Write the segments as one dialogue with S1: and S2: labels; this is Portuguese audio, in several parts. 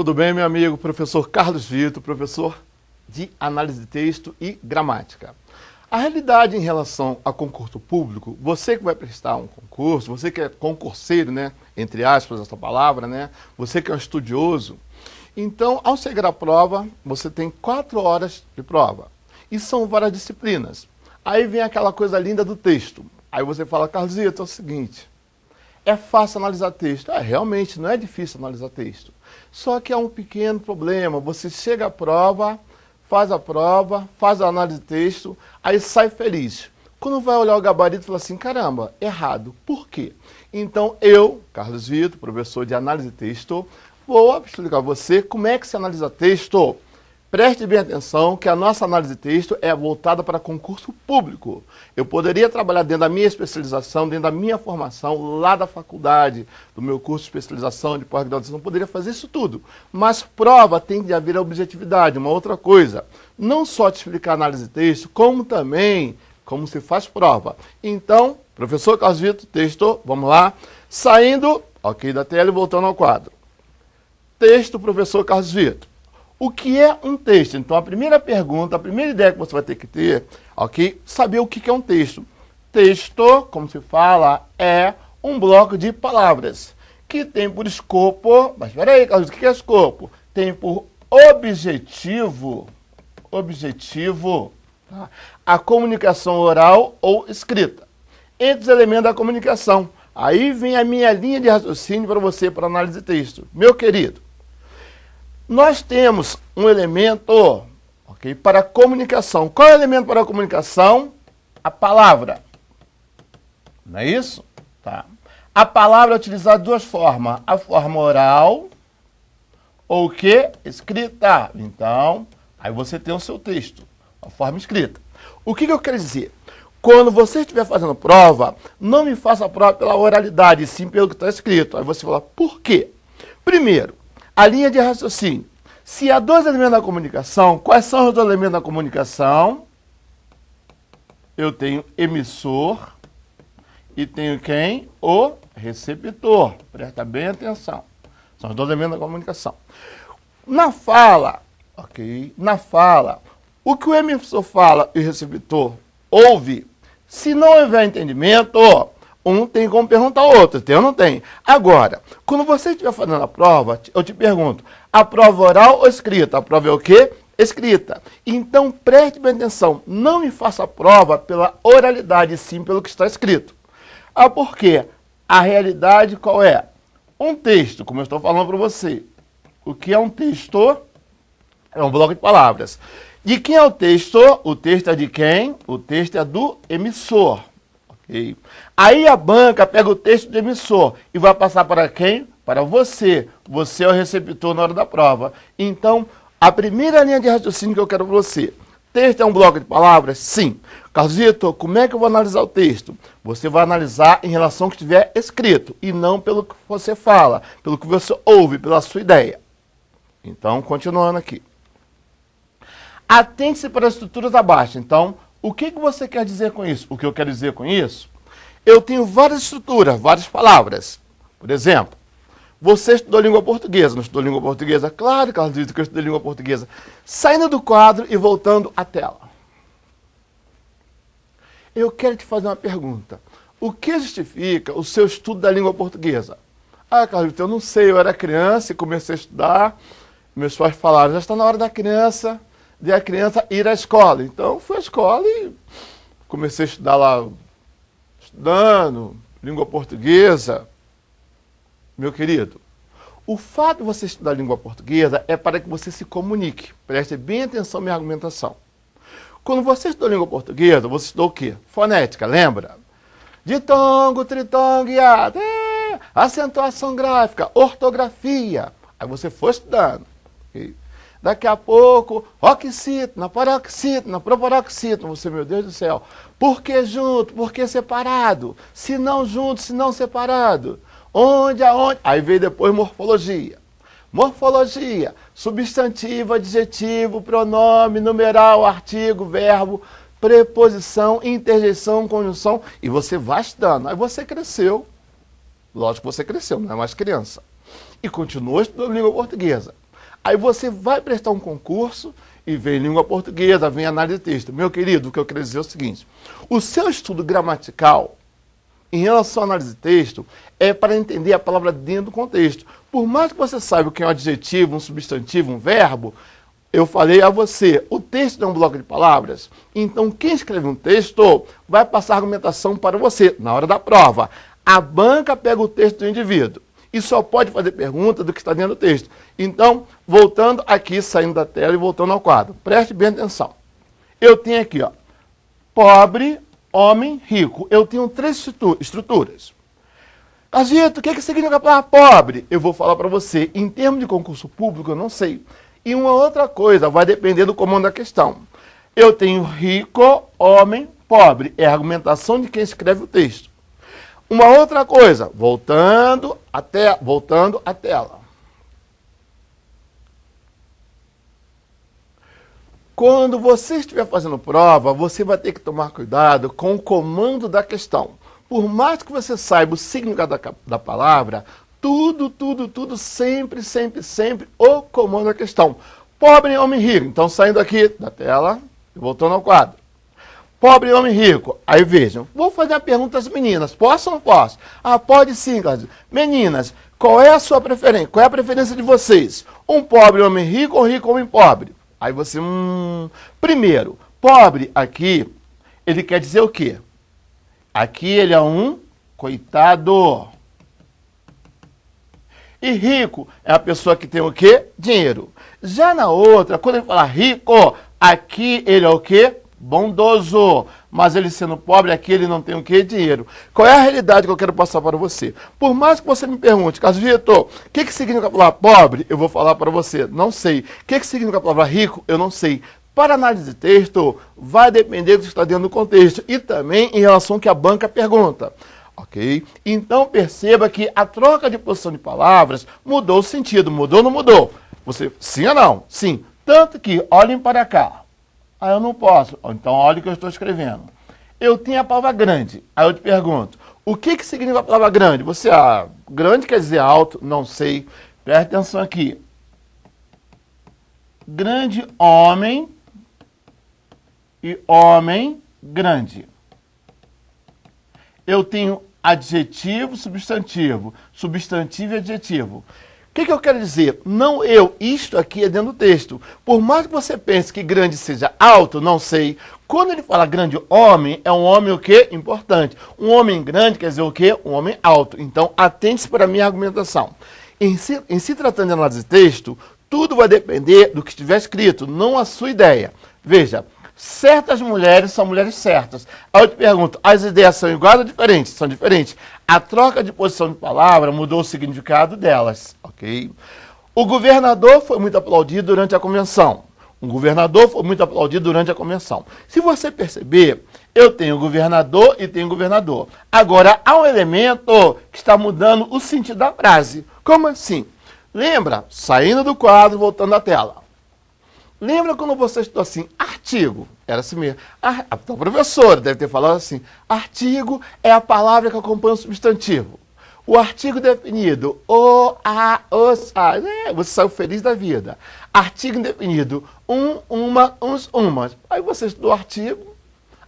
S1: Tudo bem, meu amigo? Professor Carlos Vitor, professor de análise de texto e gramática. A realidade em relação a concurso público, você que vai prestar um concurso, você que é concurseiro, né? Entre aspas, essa palavra, né? Você que é um estudioso. Então, ao chegar à prova, você tem 4 horas de prova. E são várias disciplinas. Aí vem aquela coisa linda do texto. Aí você fala, Carlos Vitor, é o seguinte, é fácil analisar texto. Realmente, não é difícil analisar texto. Só que há um pequeno problema. Você chega à prova, faz a análise de texto, aí sai feliz. Quando vai olhar o gabarito, fala assim, caramba, errado. Por quê? Então eu, Carlos Vitor, professor de análise de texto, vou explicar a você como é que se analisa texto. Preste bem atenção que a nossa análise de texto é voltada para concurso público. Eu poderia trabalhar dentro da minha especialização, dentro da minha formação, lá da faculdade, do meu curso de especialização, de pós-graduação, poderia fazer isso tudo. Mas prova tem de haver a objetividade, uma outra coisa. Não só te explicar a análise de texto, como também como se faz prova. Então, professor Carlos Vitor, texto, vamos lá. Saindo, ok, da tela e voltando ao quadro. Texto, professor Carlos Vitor. O que é um texto? Então, a primeira pergunta, a primeira ideia que você vai ter que ter, ok? Saber o que é um texto. Texto, como se fala, é um bloco de palavras que tem por escopo, mas espera aí, Carlos, o que é escopo? Tem por objetivo, tá? A comunicação oral ou escrita. Entre os elementos da comunicação. Aí vem a minha linha de raciocínio para você, para análise de texto. Meu querido, nós temos um elemento, ok, para a comunicação. Qual é o elemento para a comunicação? A palavra. Não é isso? Tá. A palavra é utilizada de duas formas. A forma oral ou o quê? Escrita. Então, aí você tem o seu texto, a forma escrita. O que eu quero dizer? Quando você estiver fazendo prova, não me faça a prova pela oralidade, sim pelo que está escrito. Aí você fala, por quê? Primeiro, a linha de raciocínio. Se há 2 elementos da comunicação, quais são os 2 elementos da comunicação? Eu tenho emissor e tenho quem? O receptor. Presta bem atenção. São os 2 elementos da comunicação. Na fala, ok? Na fala, o que o emissor fala e o receptor ouve, se não houver entendimento, um tem como perguntar ao outro, tem ou não tem? Agora, quando você estiver fazendo a prova, eu te pergunto, a prova oral ou escrita? A prova é o quê? Escrita. Então, preste bem atenção, não me faça a prova pela oralidade, sim pelo que está escrito. Por quê? A realidade qual é? Um texto, como eu estou falando para você. O que é um texto? É um bloco de palavras. De quem é o texto? O texto é de quem? O texto é do emissor. Okay. Aí a banca pega o texto do emissor e vai passar para quem? Para você. Você é o receptor na hora da prova. Então, a primeira linha de raciocínio que eu quero para você. Texto é um bloco de palavras? Sim. Carlos Vitor, como é que eu vou analisar o texto? Você vai analisar em relação ao que estiver escrito e não pelo que você fala, pelo que você ouve, pela sua ideia. Então, continuando aqui. Atente-se para as estruturas abaixo. Então, o que você quer dizer com isso? O que eu quero dizer com isso? Eu tenho várias estruturas, várias palavras. Por exemplo, você estudou língua portuguesa, não estudou língua portuguesa? Claro, Carlos Vitor, que eu estudei língua portuguesa. Saindo do quadro e voltando à tela. Eu quero te fazer uma pergunta. O que justifica o seu estudo da língua portuguesa? Carlos Vitor, eu não sei, eu era criança e comecei a estudar. Meus pais falaram, já está na hora da criança ir à escola. Então, fui à escola e comecei a estudar lá, estudando língua portuguesa. Meu querido, o fato de você estudar língua portuguesa é para que você se comunique. Preste bem atenção à minha argumentação. Quando você estudou língua portuguesa, você estudou o quê? Fonética, lembra? Ditongo, tritongo, iado, acentuação gráfica, ortografia. Aí você foi estudando. Okay? Daqui a pouco, oxítono, paroxítono, proparoxítono. Você, meu Deus do céu, por que junto? Por que separado? Se não junto, se não separado. Onde, aonde? Aí veio depois morfologia. Morfologia, substantivo, adjetivo, pronome, numeral, artigo, verbo, preposição, interjeição, conjunção. E você vai estudando. Aí você cresceu. Lógico que você cresceu, não é mais criança. E continuou estudando língua portuguesa. Aí você vai prestar um concurso e vem língua portuguesa, vem análise de texto. Meu querido, o que eu quero dizer é o seguinte, o seu estudo gramatical, em relação à análise de texto, é para entender a palavra dentro do contexto. Por mais que você saiba o que é um adjetivo, um substantivo, um verbo, eu falei a você, o texto é um bloco de palavras, então quem escreve um texto vai passar a argumentação para você na hora da prova. A banca pega o texto do indivíduo e só pode fazer pergunta do que está dentro do texto. Então, voltando aqui, saindo da tela e voltando ao quadro, preste bem atenção. Eu tenho aqui, ó, pobre, homem, rico. Eu tenho 3 estruturas. Casito, o que significa a palavra pobre? Eu vou falar para você, em termos de concurso público, eu não sei. E uma outra coisa, vai depender do comando da questão. Eu tenho rico, homem, pobre. É a argumentação de quem escreve o texto. Uma outra coisa, voltando à tela. Quando você estiver fazendo prova, você vai ter que tomar cuidado com o comando da questão. Por mais que você saiba o significado da palavra, tudo, sempre o comando da questão. Pobre, homem, rico. Então, saindo aqui da tela e voltando ao quadro. Pobre, homem, rico. Aí vejam, vou fazer a pergunta às meninas. Posso ou não posso? Ah, pode sim, Cláudio. Meninas, qual é a sua preferência? Qual é a preferência de vocês? Um pobre, homem, rico ou rico, homem, pobre? Aí você, primeiro, pobre aqui, ele quer dizer o quê? Aqui ele é um coitado. E rico é a pessoa que tem o quê? Dinheiro. Já na outra, quando ele fala rico, aqui ele é o quê? Bondoso. Mas ele sendo pobre, aqui ele não tem o quê? Dinheiro. Qual é a realidade que eu quero passar para você? Por mais que você me pergunte, Carlos Vitor, o que significa a palavra pobre? Eu vou falar para você, não sei. O que significa a palavra rico? Eu não sei. Para análise de texto, vai depender do que está dentro do contexto. E também em relação ao que a banca pergunta. Ok? Então perceba que a troca de posição de palavras mudou o sentido. Mudou ou não mudou? Você, sim ou não? Sim. Tanto que, olhem para cá. Ah, eu não posso. Então, olha o que eu estou escrevendo. Eu tenho a palavra grande. Aí eu te pergunto, o que significa a palavra grande? Você, grande quer dizer alto? Não sei. Preste atenção aqui. Grande homem e homem grande. Eu tenho adjetivo, substantivo. Substantivo e adjetivo. O que eu quero dizer? Não eu, isto aqui é dentro do texto. Por mais que você pense que grande seja alto, não sei. Quando ele fala grande homem, é um homem o quê? Importante. Um homem grande quer dizer o quê? Um homem alto. Então, atente-se para a minha argumentação. Em se tratando de análise de texto, tudo vai depender do que estiver escrito, não a sua ideia. Veja, certas mulheres são mulheres certas. Aí eu te pergunto, as ideias são iguais ou diferentes? São diferentes. A troca de posição de palavra mudou o significado delas, ok? O governador foi muito aplaudido durante a convenção. Um governador foi muito aplaudido durante a convenção. Se você perceber, eu tenho governador e tenho governador. Agora, há um elemento que está mudando o sentido da frase. Como assim? Lembra? Saindo do quadro, voltando à tela. Lembra quando você estudou assim, artigo? Era assim mesmo. A professora deve ter falado assim, artigo é a palavra que acompanha o substantivo. O artigo definido, o, a, os, a, você saiu feliz da vida. Artigo indefinido, uma, uns, umas. Aí você estudou o artigo,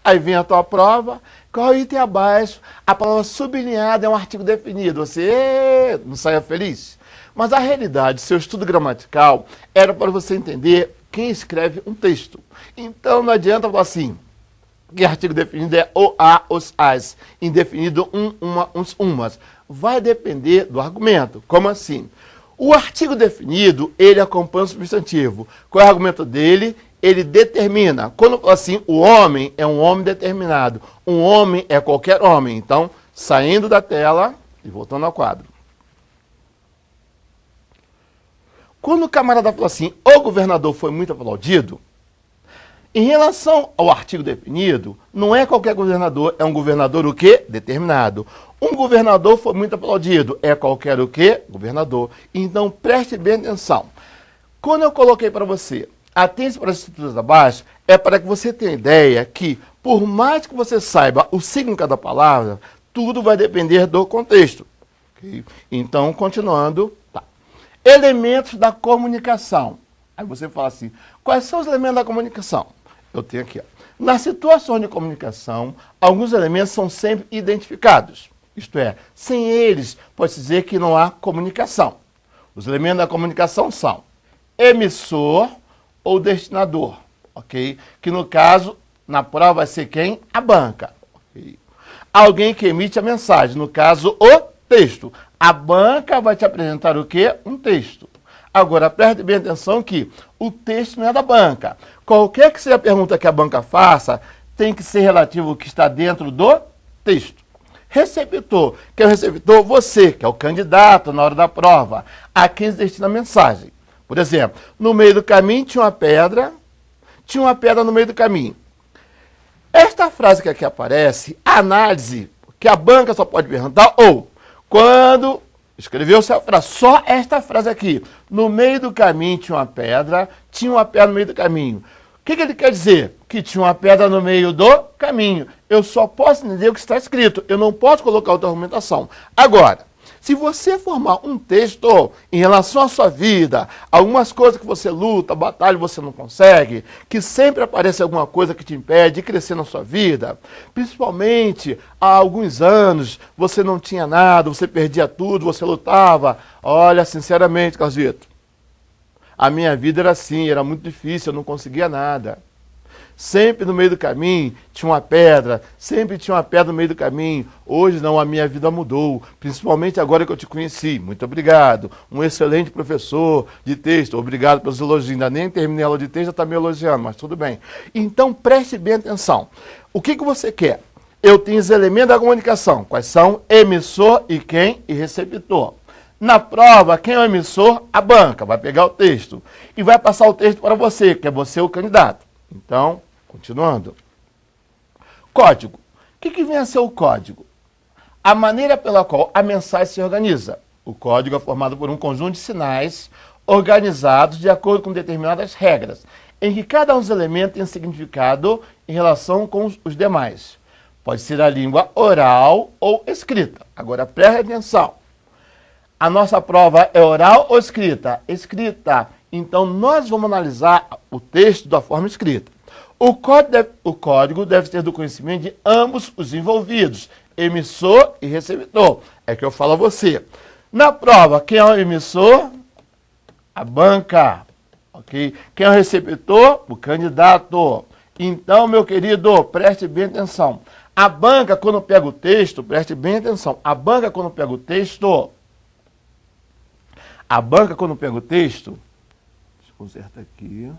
S1: aí vem a tua prova, qual item abaixo? A palavra sublinhada é um artigo definido. Você não saia feliz? Mas a realidade, seu estudo gramatical, era para você entender quem escreve um texto. Então não adianta falar assim, que artigo definido é o, a, os, as, indefinido uma, uns, umas. Vai depender do argumento. Como assim? O artigo definido, ele acompanha o substantivo. Qual é o argumento dele? Ele determina. Quando fala assim, o homem é um homem determinado. Um homem é qualquer homem. Então, saindo da tela e voltando ao quadro. Quando o camarada fala assim, o governador foi muito aplaudido, em relação ao artigo definido, não é qualquer governador, é um governador o quê? Determinado. Um governador foi muito aplaudido, é qualquer o quê? Governador. Então, preste bem atenção. Quando eu coloquei para você, atente para as estruturas abaixo, é para que você tenha ideia que, por mais que você saiba o significado da palavra, tudo vai depender do contexto. Okay? Então, continuando, tá. Elementos da comunicação. Aí você fala assim, quais são os elementos da comunicação? Eu tenho aqui, ó. Nas situações de comunicação, alguns elementos são sempre identificados. Isto é, sem eles, pode-se dizer que não há comunicação. Os elementos da comunicação são emissor ou destinador, ok? Que no caso, na prova vai ser quem? A banca. Okay? Alguém que emite a mensagem, no caso, o texto. A banca vai te apresentar o quê? Um texto. Agora, preste bem atenção que o texto não é da banca. Qualquer que seja a pergunta que a banca faça, tem que ser relativo ao que está dentro do texto. Receptor, que é o receptor, você, que é o candidato na hora da prova, a quem se destina a mensagem. Por exemplo, no meio do caminho tinha uma pedra no meio do caminho. Esta frase que aqui aparece, a análise, que a banca só pode perguntar, ou quando escreveu-se a frase, só esta frase aqui, no meio do caminho tinha uma pedra no meio do caminho. O que ele quer dizer? Que tinha uma pedra no meio do caminho. Eu só posso entender o que está escrito, eu não posso colocar outra argumentação. Agora, se você formar um texto em relação à sua vida, algumas coisas que você luta, batalha e você não consegue, que sempre aparece alguma coisa que te impede de crescer na sua vida, principalmente há alguns anos você não tinha nada, você perdia tudo, você lutava. Olha, sinceramente, Carlos Vitor, a minha vida era assim, era muito difícil, eu não conseguia nada. Sempre no meio do caminho tinha uma pedra, sempre tinha uma pedra no meio do caminho. Hoje não, a minha vida mudou, principalmente agora que eu te conheci. Muito obrigado, um excelente professor de texto, obrigado pelos elogios. Ainda nem terminei a aula de texto, já está me elogiando, mas tudo bem. Então preste bem atenção. O que você quer? Eu tenho os elementos da comunicação, quais são? Emissor e quem? E receptor. Na prova, quem é o emissor? A banca, vai pegar o texto e vai passar o texto para você, que é você o candidato. Então, continuando. Código. O que vem a ser o código? A maneira pela qual a mensagem se organiza. O código é formado por um conjunto de sinais organizados de acordo com determinadas regras, em que cada um dos elementos tem significado em relação com os demais. Pode ser a língua oral ou escrita. Agora, preste atenção. A nossa prova é oral ou escrita? Escrita. Então, nós vamos analisar o texto da forma escrita. O código deve ser do conhecimento de ambos os envolvidos, emissor e receptor. É que eu falo a você. Na prova, quem é o emissor? A banca. Okay? Quem é o receptor? O candidato. Então, meu querido, preste bem atenção. A banca, quando pega o texto, preste bem atenção. A banca, quando pega o texto, deixa eu consertar aqui.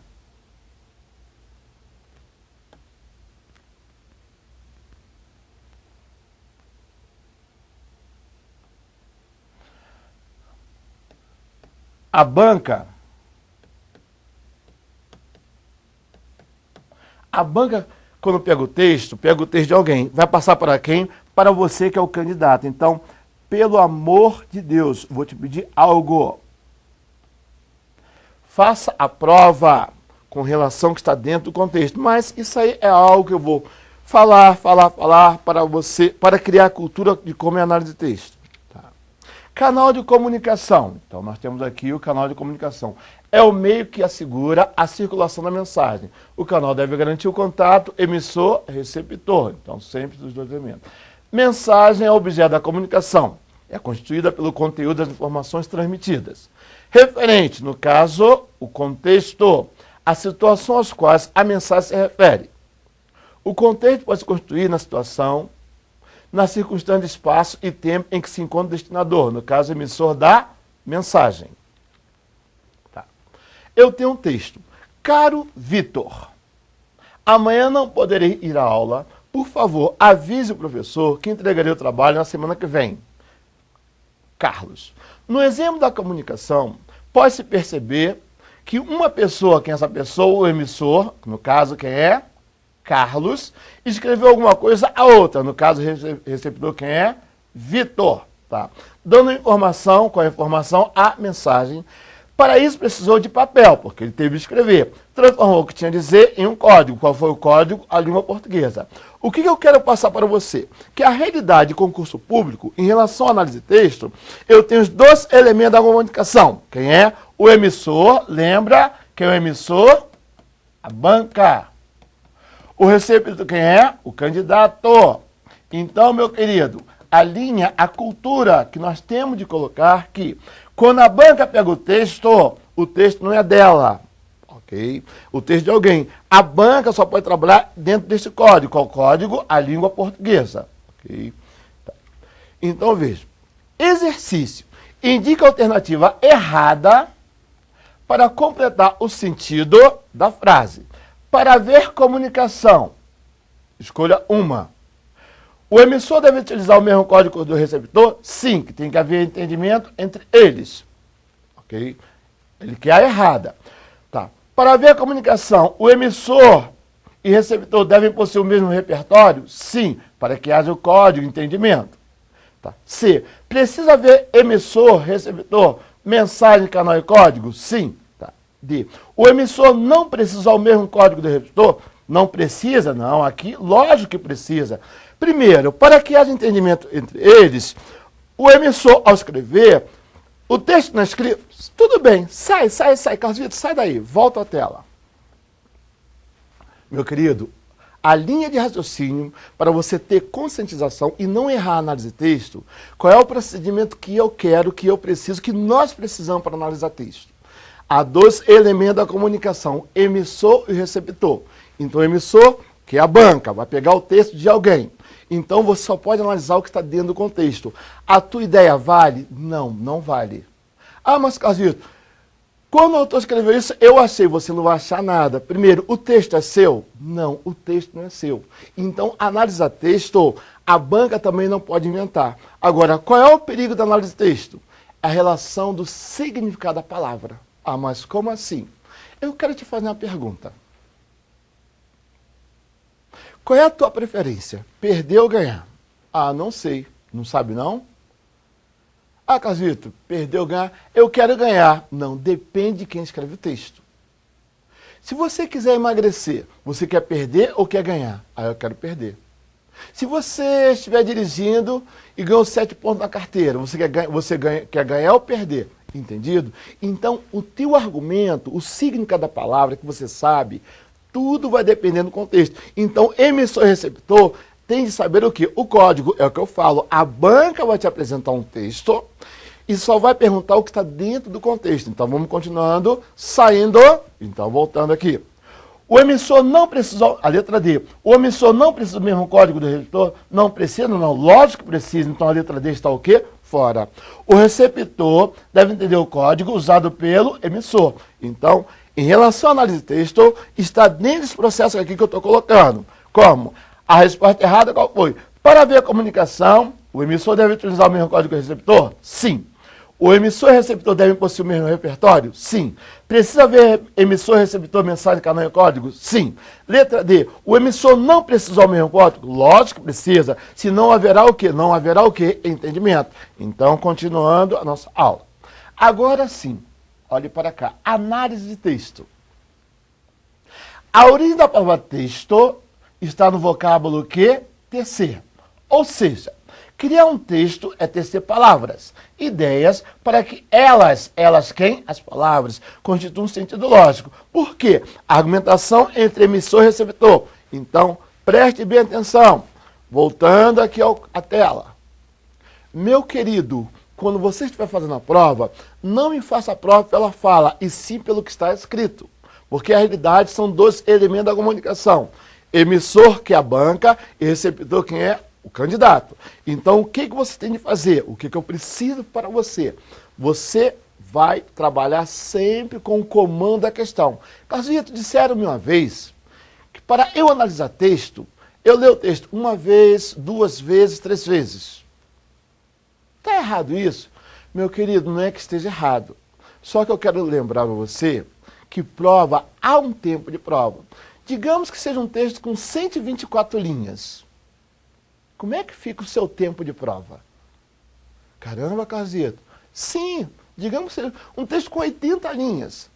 S1: A banca, quando pega o texto de alguém, vai passar para quem? Para você que é o candidato. Então, pelo amor de Deus, vou te pedir algo. Faça a prova com relação ao que está dentro do contexto. Mas isso aí é algo que eu vou falar para você, para criar a cultura de como é a análise de texto. Tá. Canal de comunicação. Então, nós temos aqui o canal de comunicação. É o meio que assegura a circulação da mensagem. O canal deve garantir o contato emissor e receptor. Então, sempre dos dois elementos. Mensagem é objeto da comunicação. É constituída pelo conteúdo das informações transmitidas. Referente, no caso, o contexto, a situação às quais a mensagem se refere. O contexto pode se constituir na situação, na circunstância, espaço e tempo em que se encontra o destinador, no caso, o emissor da mensagem. Tá. Eu tenho um texto. Caro Vitor, amanhã não poderei ir à aula. Por favor, avise o professor que entregarei o trabalho na semana que vem. Carlos. No exemplo da comunicação, pode-se perceber que uma pessoa, quem é essa pessoa, o emissor, no caso, quem é? Carlos, escreveu alguma coisa a outra, no caso, o receptor, quem é? Vitor. Tá? Dando informação, com a informação, a mensagem. Para isso precisou de papel, porque ele teve que escrever. transformou o que tinha de Z em um código. Qual foi o código? A língua portuguesa. O que eu quero passar para você? Que a realidade de concurso público, em relação à análise de texto, eu tenho os dois elementos da comunicação. Quem é? O emissor, lembra? Quem é o emissor? A banca. O receptor, quem é? O candidato. Então, meu querido, a linha, a cultura que nós temos de colocar que quando a banca pega o texto não é dela. Ok? O texto de alguém. A banca só pode trabalhar dentro desse código. Qual código? A língua portuguesa. Ok? Tá. Então, veja. Exercício. Indica a alternativa errada para completar o sentido da frase. Para ver comunicação, escolha uma. O emissor deve utilizar o mesmo código do receptor? Sim, que tem que haver entendimento entre eles. Ok? Ele quer a errada. Tá. Para ver a comunicação, o emissor e receptor devem possuir o mesmo repertório? Sim, para que haja o código, entendimento. Tá. C. Precisa haver emissor, receptor, mensagem, canal e código? Sim. Tá. D. O emissor não precisa usar o mesmo código do receptor? Não precisa? Não, aqui lógico que precisa. Primeiro, para que haja entendimento entre eles, o emissor, ao escrever, o texto não é escrito, tudo bem, sai, Carlos Vitor, sai daí, volta à tela. Meu querido, a linha de raciocínio para você ter conscientização e não errar a análise de texto, qual é o procedimento que eu quero, que eu preciso, que nós precisamos para analisar texto? Há dois elementos da comunicação, emissor e receptor. Então, o emissor, que é a banca, vai pegar o texto de alguém. Então, você só pode analisar o que está dentro do contexto. A tua ideia vale? Não, não vale. Ah, mas, Carlos, quando o autor escreveu isso, eu achei. Você não vai achar nada. Primeiro, o texto é seu? Não, o texto não é seu. Então, analisar texto, a banca também não pode inventar. Agora, qual é o perigo da análise de texto? A relação do significado da palavra. Ah, mas como assim? Eu quero te fazer uma pergunta. Qual é a tua preferência? Perder ou ganhar? Ah, não sei. Não sabe, não? Ah, Casito, perder ou ganhar? Eu quero ganhar. Não, depende de quem escreve o texto. Se você quiser emagrecer, você quer perder ou quer ganhar? Ah, eu quero perder. Se você estiver dirigindo e ganhou 7 pontos na carteira, quer ganhar ou perder? Entendido? Então, o teu argumento, o significado da palavra que você sabe, tudo vai depender do contexto. Então, emissor e receptor tem de saber o quê? O código é o que eu falo. A banca vai te apresentar um texto e só vai perguntar o que está dentro do contexto. Então, vamos continuando, saindo. Então, voltando aqui. O emissor não precisa, a letra D, o emissor não precisa do mesmo código do receptor? Não precisa, não. Lógico que precisa. Então, a letra D está o quê? Fora. O receptor deve entender o código usado pelo emissor. Então, em relação à análise de texto, está dentro desse processo aqui que eu estou colocando. Como? A resposta errada qual foi? Para ver a comunicação, o emissor deve utilizar o mesmo código do receptor? Sim. O emissor e receptor devem possuir o mesmo repertório? Sim. Precisa haver emissor, receptor, mensagem, canal e código? Sim. Letra D. O emissor não precisa usar o mesmo código? Lógico que precisa. Senão haverá o quê? Não haverá o quê? Entendimento. Então, continuando a nossa aula. Agora sim. Olhe para cá. Análise de texto. A origem da palavra texto está no vocábulo que? Tecer. Ou seja, criar um texto é tecer palavras, ideias, para que elas quem? As palavras, constituam um sentido lógico. Por quê? Argumentação entre emissor e receptor. Então, preste bem atenção. Voltando aqui à tela. Meu querido, quando você estiver fazendo a prova, não me faça a prova pela fala, e sim pelo que está escrito. Porque a realidade são dois elementos da comunicação. Emissor, que é a banca, e receptor, quem é? O candidato. Então, o que você tem de fazer? O que eu preciso para você? Você vai trabalhar sempre com o comando da questão. Carlos, disseram-me uma vez que para eu analisar texto, eu leio o texto uma vez, 2 vezes, 3 vezes. Está errado isso? Meu querido, não é que esteja errado. Só que eu quero lembrar a você que prova, há um tempo de prova. Digamos que seja um texto com 124 linhas. Como é que fica o seu tempo de prova? Caramba, Carlito. Sim, digamos que seja um texto com 80 linhas.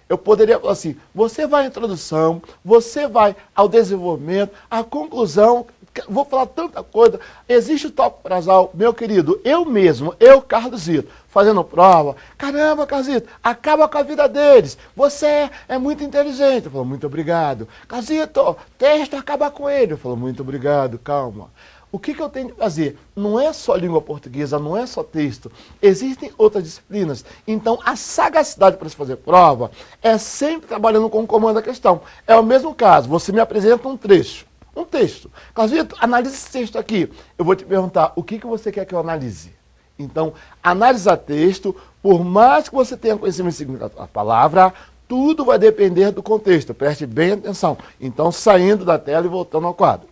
S1: Eu poderia falar assim, você vai à introdução, você vai ao desenvolvimento, à conclusão, vou falar tanta coisa. Existe o tópico frasal, meu querido, eu mesmo, Carlosito, fazendo prova. Caramba, Carlosito, acaba com a vida deles. Você é muito inteligente. Eu falo, muito obrigado. Carlosito, texto acaba com ele. Eu falo, muito obrigado, calma. O que eu tenho que fazer? Não é só língua portuguesa, não é só texto. Existem outras disciplinas. Então, a sagacidade para se fazer prova é sempre trabalhando com o comando da questão. É o mesmo caso, você me apresenta um trecho. Um texto. Carlosito, analise esse texto aqui. Eu vou te perguntar, o que você quer que eu analise? Então, analisar texto, por mais que você tenha conhecimento significado da palavra, tudo vai depender do contexto. Preste bem atenção. Então, saindo da tela e voltando ao quadro.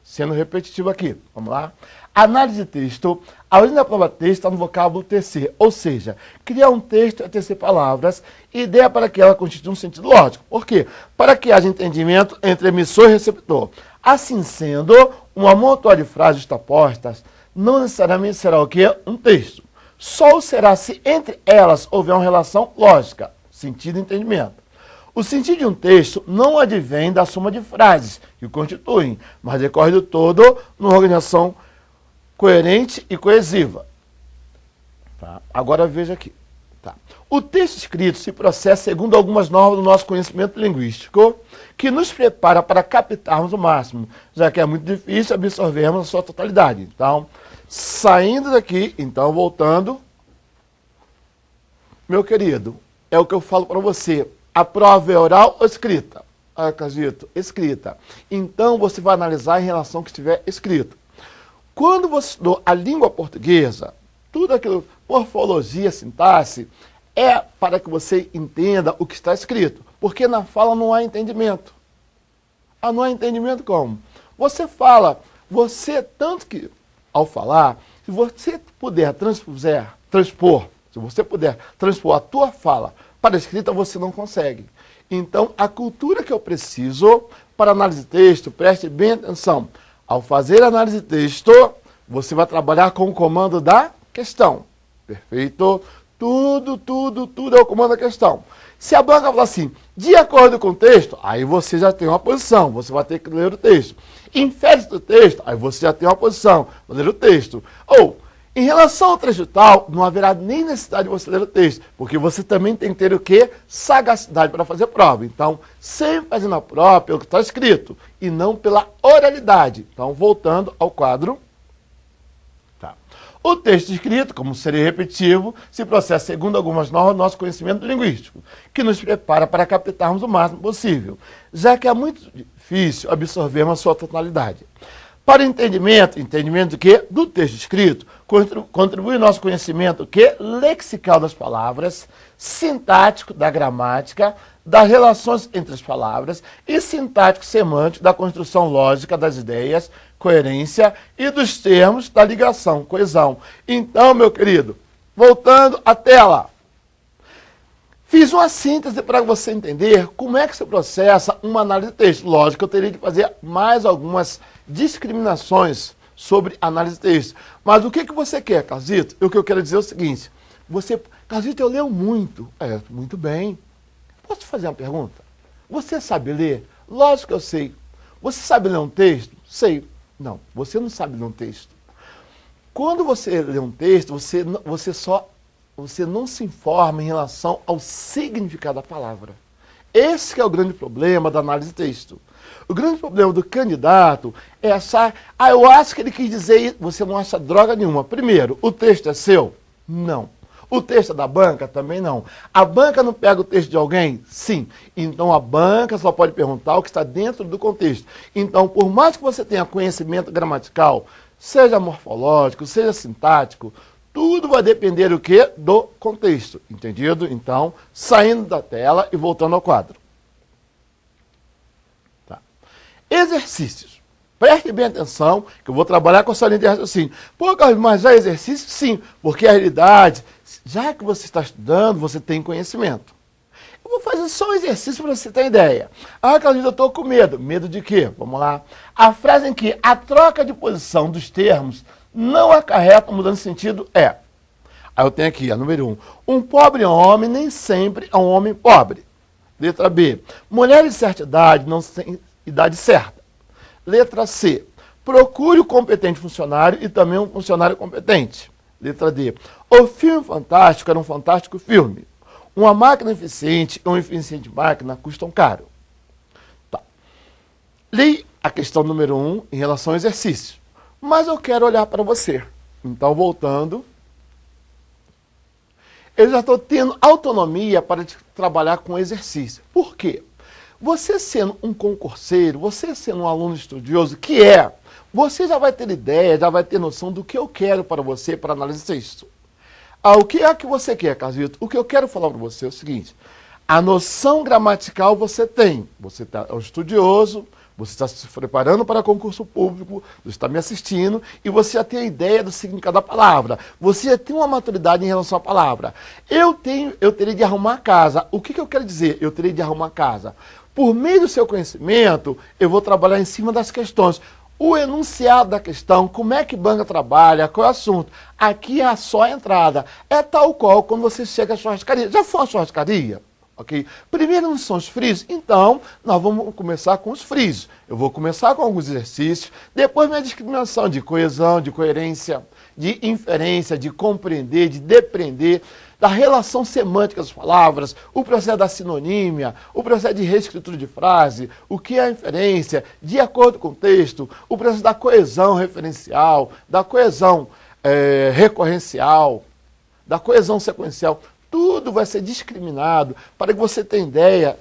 S1: Sendo repetitivo aqui. Vamos lá? Análise de texto. A origem da palavra texto está no vocábulo tecer. Ou seja, criar um texto é tecer palavras, ideia para que ela constitua um sentido lógico. Por quê? Para que haja entendimento entre emissor e receptor. Assim sendo, um amontoado de frases justapostas não necessariamente será o quê? Um texto. Só o será se entre elas houver uma relação lógica, sentido e entendimento. O sentido de um texto não advém da soma de frases que o constituem, mas decorre do todo numa organização coerente e coesiva. Tá? Agora veja aqui. Tá. O texto escrito se processa segundo algumas normas do nosso conhecimento linguístico, que nos prepara para captarmos o máximo, já que é muito difícil absorvermos a sua totalidade. Então, saindo daqui, então voltando, meu querido, é o que eu falo para você. A prova é oral ou escrita? Ah, Carlosito, escrita. Então, você vai analisar em relação ao que estiver escrito. Quando você estudou a língua portuguesa, tudo aquilo, morfologia, sintaxe, é para que você entenda o que está escrito. Porque na fala não há entendimento. Ah, não há entendimento como? Você fala, tanto que, ao falar, se você puder transpor a tua fala para a escrita, você não consegue. Então, a cultura que eu preciso para análise de texto, preste bem atenção. Ao fazer análise de texto, você vai trabalhar com o comando da questão. Perfeito? Tudo é o comando da questão. Se a banca falar assim, de acordo com o texto, aí você já tem uma posição, você vai ter que ler o texto. Infere do texto, aí você já tem uma posição, vai ler o texto. Ou, em relação ao trecho tal, não haverá nem necessidade de você ler o texto, porque você também tem que ter o quê? Sagacidade para fazer prova. Então, sempre fazendo a prova pelo que está escrito, e não pela oralidade. Então, voltando ao quadro. Tá. O texto escrito, como seria repetitivo, se processa segundo algumas normas do nosso conhecimento linguístico, que nos prepara para captarmos o máximo possível, já que é muito difícil absorvermos a sua totalidade. Para o entendimento do quê? Do texto escrito, contribui o nosso conhecimento quê? Lexical das palavras, sintático da gramática, das relações entre as palavras e sintático semântico da construção lógica das ideias, coerência e dos termos da ligação, coesão. Então, meu querido, voltando à tela. Fiz uma síntese para você entender como é que se processa uma análise de texto. Lógico, eu teria que fazer mais algumas discriminações sobre análise de texto. Mas o que você quer, Carlosito? O que eu quero dizer é o seguinte. Carlosito, eu leio muito. Muito bem. Posso te fazer uma pergunta? Você sabe ler? Lógico que eu sei. Você sabe ler um texto? Sei. Não, você não sabe ler um texto. Quando você lê um texto, você não se informa em relação ao significado da palavra. Esse que é o grande problema da análise de texto. O grande problema do candidato é achar, eu acho que ele quis dizer isso. Você não acha droga nenhuma. Primeiro, o texto é seu? Não. O texto é da banca? Também não. A banca não pega o texto de alguém? Sim. Então a banca só pode perguntar o que está dentro do contexto. Então, por mais que você tenha conhecimento gramatical, seja morfológico, seja sintático, tudo vai depender do quê? Do contexto, entendido? Então, saindo da tela e voltando ao quadro. Tá. Exercícios. Preste bem atenção, que eu vou trabalhar com a sua linha de raciocínio. Pô, Carlos, mas já é exercício? Sim, porque a realidade, já que você está estudando, você tem conhecimento. Eu vou fazer só um exercício para você ter ideia. Carlos, eu estou com medo. Medo de quê? Vamos lá. A frase em que a troca de posição dos termos não acarreta mudança de sentido é. Aí eu tenho aqui, a número 1. Um pobre homem nem sempre é um homem pobre. Letra B, mulheres de certa idade não têm idade certa. Letra C, procure o competente funcionário e também um funcionário competente. Letra D, o filme fantástico era um fantástico filme. Uma máquina eficiente e uma eficiente máquina custam caro. Tá. Li a questão número 1 em relação ao exercício, mas eu quero olhar para você. Então, voltando, eu já estou tendo autonomia para trabalhar com exercício. Por quê? Você sendo um concurseiro, você sendo um aluno estudioso, você já vai ter ideia, já vai ter noção do que eu quero para você, para análise de texto. O que é que você quer, Carlito? O que eu quero falar para você é o seguinte, a noção gramatical você tem, você é um estudioso, você está se preparando para concurso público, você está me assistindo e você já tem a ideia do significado da palavra. Você já tem uma maturidade em relação à palavra. Eu terei de arrumar a casa. O que eu quero dizer? Eu terei de arrumar a casa. Por meio do seu conhecimento, eu vou trabalhar em cima das questões. O enunciado da questão, como é que banca trabalha, qual é o assunto. Aqui é só a entrada. É tal qual quando você chega à churrascaria. Já foi à churrascaria? Okay? Primeiro não são os frisos, então nós vamos começar com os frisos. Eu vou começar com alguns exercícios, depois minha discriminação de coesão, de coerência, de inferência, de compreender, de depreender, da relação semântica das palavras, o processo da sinonímia, o processo de reescritura de frase, o que é a inferência, de acordo com o texto, o processo da coesão referencial, da coesão recorrencial, da coesão sequencial. Tudo vai ser discriminado para que você tenha ideia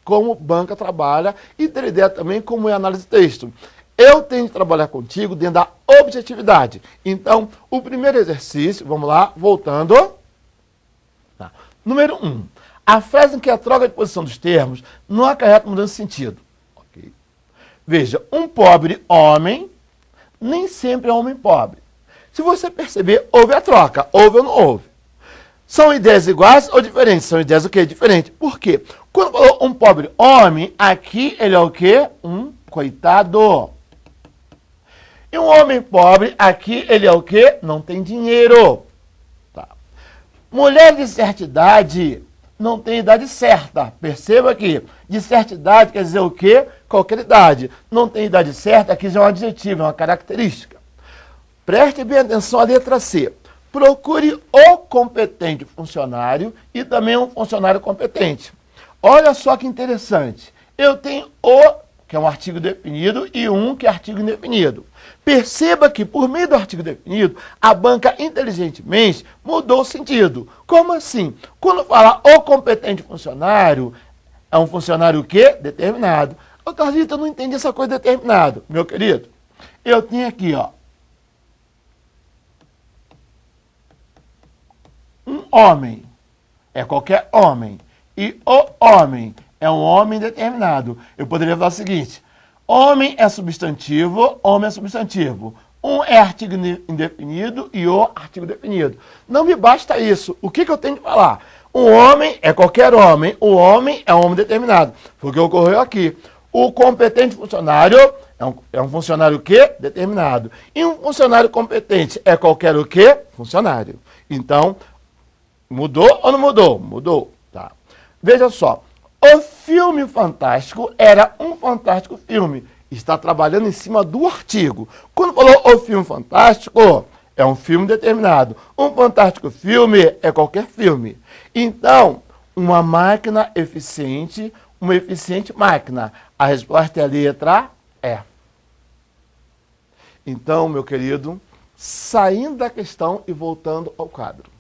S1: como banca trabalha e ter ideia também como é a análise de texto. Eu tenho que trabalhar contigo dentro da objetividade. Então, o primeiro exercício, vamos lá, voltando. Tá. Número 1. A frase em que a troca de posição dos termos não acarreta mudança de sentido. Okay. Veja, um pobre homem nem sempre é homem pobre. Se você perceber, houve a troca, houve ou não houve. São ideias iguais ou diferentes? São ideias o quê? Diferentes. Por quê? Quando falou um pobre homem, aqui ele é o quê? Um coitado. E um homem pobre, aqui ele é o quê? Não tem dinheiro. Tá. Mulher de certa idade não tem idade certa. Perceba aqui. De certa idade quer dizer o quê? Qualquer idade. Não tem idade certa, aqui já é um adjetivo, é uma característica. Preste bem atenção à letra C. Procure o competente funcionário e também um funcionário competente. Olha só que interessante. Eu tenho o, que é um artigo definido, e um, que é artigo indefinido. Perceba que, por meio do artigo definido, a banca inteligentemente mudou o sentido. Como assim? Quando fala o competente funcionário, é um funcionário o quê? Determinado. Ô, Carlito, eu não entendi essa coisa determinado. Meu querido, eu tenho aqui, ó. Um homem é qualquer homem. E o homem é um homem determinado. Eu poderia falar o seguinte: homem é substantivo, homem é substantivo. Um é artigo indefinido e o artigo definido. Não me basta isso. O que eu tenho que falar? Um homem é qualquer homem. O homem é um homem determinado. Foi o que ocorreu aqui. O competente funcionário é um funcionário o quê? Determinado. E um funcionário competente é qualquer o quê? Funcionário. Então, mudou ou não mudou? Mudou. Tá. Veja só. O filme fantástico era um fantástico filme. Está trabalhando em cima do artigo. Quando falou o filme fantástico, é um filme determinado. Um fantástico filme é qualquer filme. Então, uma máquina eficiente, uma eficiente máquina. A resposta é a letra E. Então, meu querido, saindo da questão e voltando ao quadro.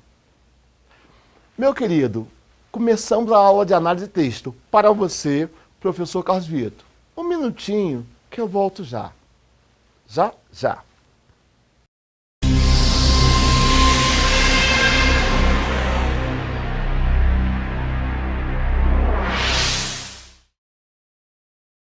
S1: Meu querido, começamos a aula de análise de texto. Para você, professor Carlos Vitor. Um minutinho que eu volto já. Já.